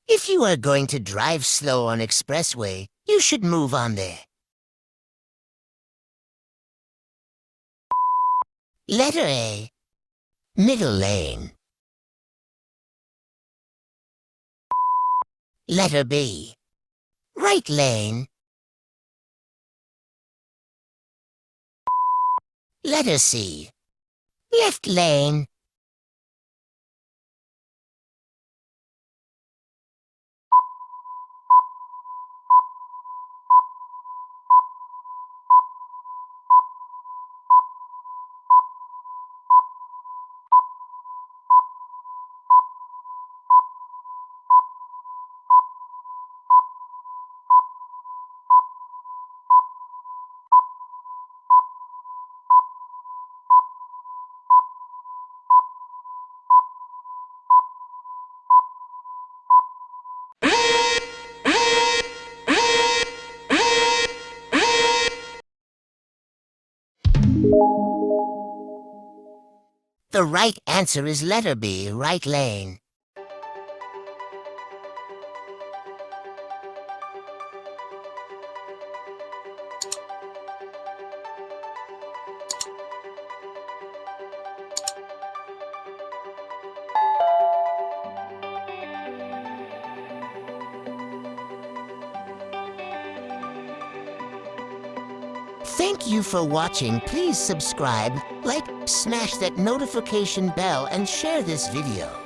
If you are going to drive slow on expressway, you should move on there. Letter A. Middle lane. Letter B. Right lane. Letter C. Left lane. The right answer is letter B, right lane. Thank you for watching. Please subscribe, like, smash that notification bell, and share this video.